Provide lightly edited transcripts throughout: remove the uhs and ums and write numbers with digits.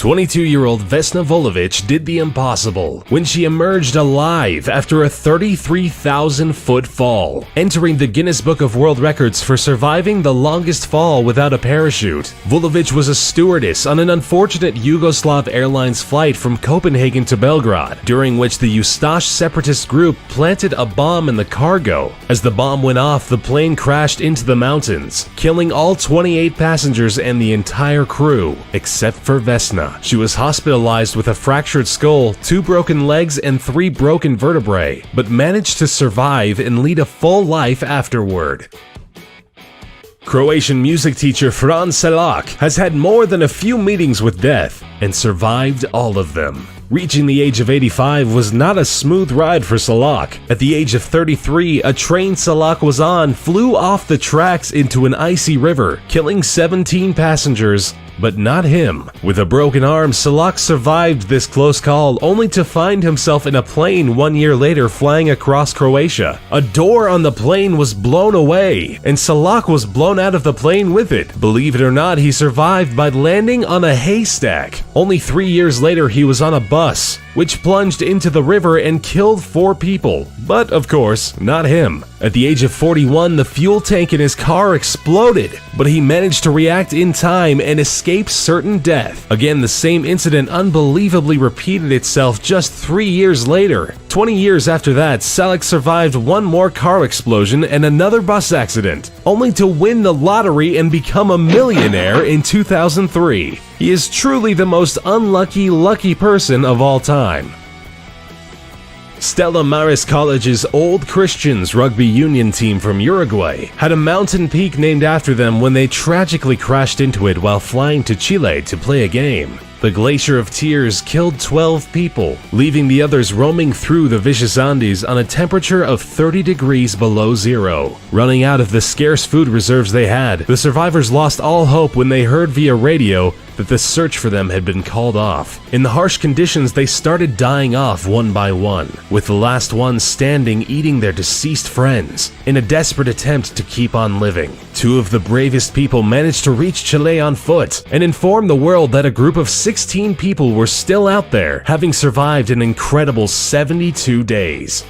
22-year-old Vesna Vulović did the impossible when she emerged alive after a 33,000-foot fall, entering the Guinness Book of World Records for surviving the longest fall without a parachute. Vulović was a stewardess on an unfortunate Yugoslav Airlines flight from Copenhagen to Belgrade, during which the Ustash separatist group planted a bomb in the cargo. As the bomb went off, the plane crashed into the mountains, killing all 28 passengers and the entire crew, except for Vesna. She was hospitalized with a fractured skull, 2 broken legs, and 3 broken vertebrae, but managed to survive and lead a full life afterward. Croatian music teacher Fran Selak has had more than a few meetings with death and survived all of them. Reaching the age of 85 was not a smooth ride for Selak. At the age of 33, a train Selak was on flew off the tracks into an icy river, killing 17 passengers, but not him. With a broken arm, Selak survived this close call, only to find himself in a plane 1 year later flying across Croatia. A door on the plane was blown away, and Selak was blown out of the plane with it. Believe it or not, he survived by landing on a haystack. Only 3 years later, he was on a bus, which plunged into the river and killed 4 people. But, of course, not him. At the age of 41, the fuel tank in his car exploded, but he managed to react in time and escape certain death. Again, the same incident unbelievably repeated itself just 3 years later. 20 years after that, Selak survived 1 more car explosion and another bus accident, only to win the lottery and become a millionaire in 2003. He is truly the most unlucky, lucky person of all time. Stella Maris College's Old Christians rugby union team from Uruguay had a mountain peak named after them when they tragically crashed into it while flying to Chile to play a game. The Glacier of Tears killed 12 people, leaving the others roaming through the vicious Andes on a temperature of 30 degrees below zero. Running out of the scarce food reserves they had, the survivors lost all hope when they heard via radio that the search for them had been called off. In the harsh conditions, they started dying off one by one, with the last ones standing eating their deceased friends, in a desperate attempt to keep on living. 2 of the bravest people managed to reach Chile on foot and inform the world that a group of 16 people were still out there, having survived an incredible 72 days.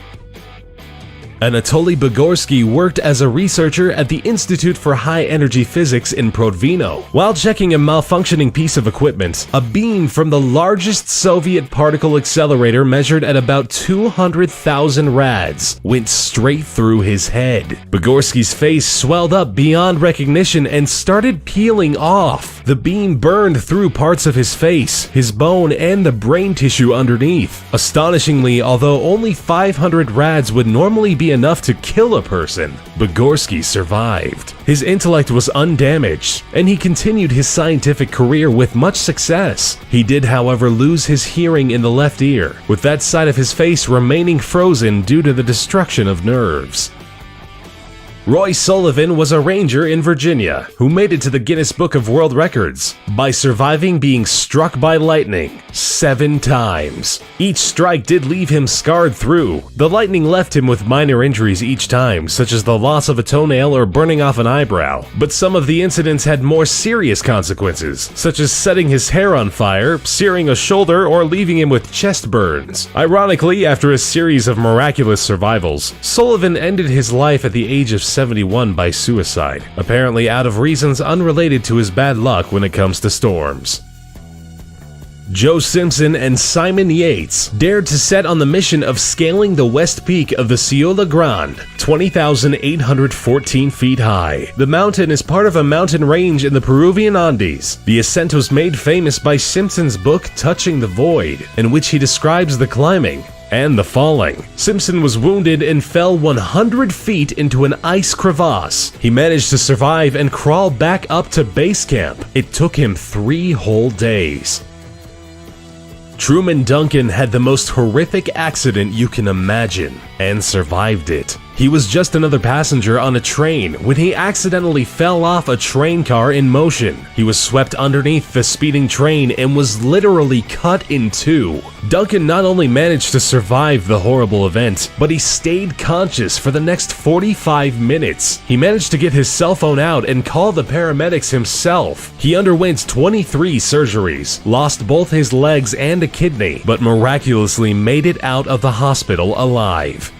Anatoly Bugorsky worked as a researcher at the Institute for High Energy Physics in Prodvino. While checking a malfunctioning piece of equipment, a beam from the largest Soviet particle accelerator measured at about 200,000 rads went straight through his head. Bugorsky's face swelled up beyond recognition and started peeling off. The beam burned through parts of his face, his bone, and the brain tissue underneath. Astonishingly, although only 500 rads would normally be enough to kill a person, Bugorsky survived. His intellect was undamaged, and he continued his scientific career with much success. He did, however, lose his hearing in the left ear, with that side of his face remaining frozen due to the destruction of nerves. Roy Sullivan was a ranger in Virginia who made it to the Guinness Book of World Records by surviving being struck by lightning 7 times. Each strike did leave him scarred through. The lightning left him with minor injuries each time, such as the loss of a toenail or burning off an eyebrow. But some of the incidents had more serious consequences, such as setting his hair on fire, searing a shoulder, or leaving him with chest burns. Ironically, after a series of miraculous survivals, Sullivan ended his life at the age of 71 by suicide, apparently out of reasons unrelated to his bad luck when it comes to storms. Joe Simpson and Simon Yates dared to set on the mission of scaling the west peak of the Ciudad Grande, 20,814 feet high. The mountain is part of a mountain range in the Peruvian Andes. The ascent was made famous by Simpson's book Touching the Void, in which he describes the climbing and the falling. Simpson was wounded and fell 100 feet into an ice crevasse. He managed to survive and crawl back up to base camp. It took him 3 whole days. Truman Duncan had the most horrific accident you can imagine and survived it. He was just another passenger on a train when he accidentally fell off a train car in motion. He was swept underneath the speeding train and was literally cut in two. Duncan not only managed to survive the horrible event, but he stayed conscious for the next 45 minutes. He managed to get his cell phone out and call the paramedics himself. He underwent 23 surgeries, lost both his legs and a kidney, but miraculously made it out of the hospital alive.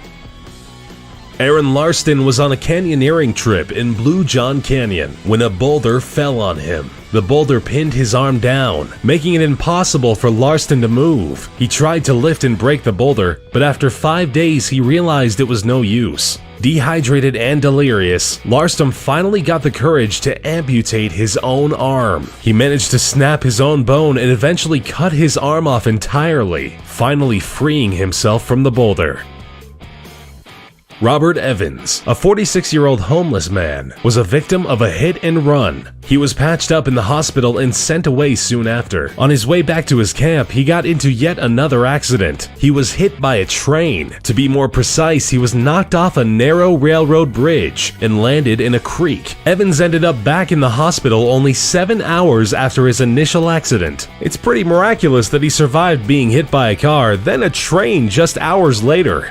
Aaron Larston was on a canyoneering trip in Blue John Canyon when a boulder fell on him. The boulder pinned his arm down, making it impossible for Larston to move. He tried to lift and break the boulder, but after 5 days he realized it was no use. Dehydrated and delirious, Larston finally got the courage to amputate his own arm. He managed to snap his own bone and eventually cut his arm off entirely, finally freeing himself from the boulder. Robert Evans, a 46-year-old homeless man, was a victim of a hit and run. He was patched up in the hospital and sent away soon after. On his way back to his camp, he got into yet another accident. He was hit by a train. To be more precise, he was knocked off a narrow railroad bridge and landed in a creek. Evans ended up back in the hospital only 7 hours after his initial accident. It's pretty miraculous that he survived being hit by a car, then a train just hours later.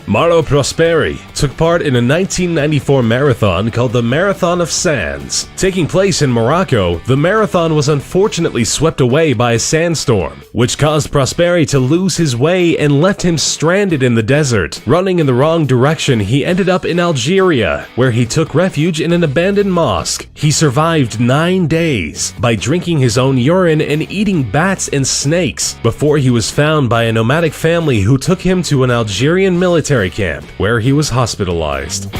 Mauro Prosperi took part in a 1994 marathon called the Marathon of Sands. Taking place in Morocco, the marathon was unfortunately swept away by a sandstorm, which caused Prosperi to lose his way and left him stranded in the desert. Running in the wrong direction, he ended up in Algeria, where he took refuge in an abandoned mosque. He survived 9 days by drinking his own urine and eating bats and snakes before he was found by a nomadic family who took him to an Algerian military camp where he was hospitalized.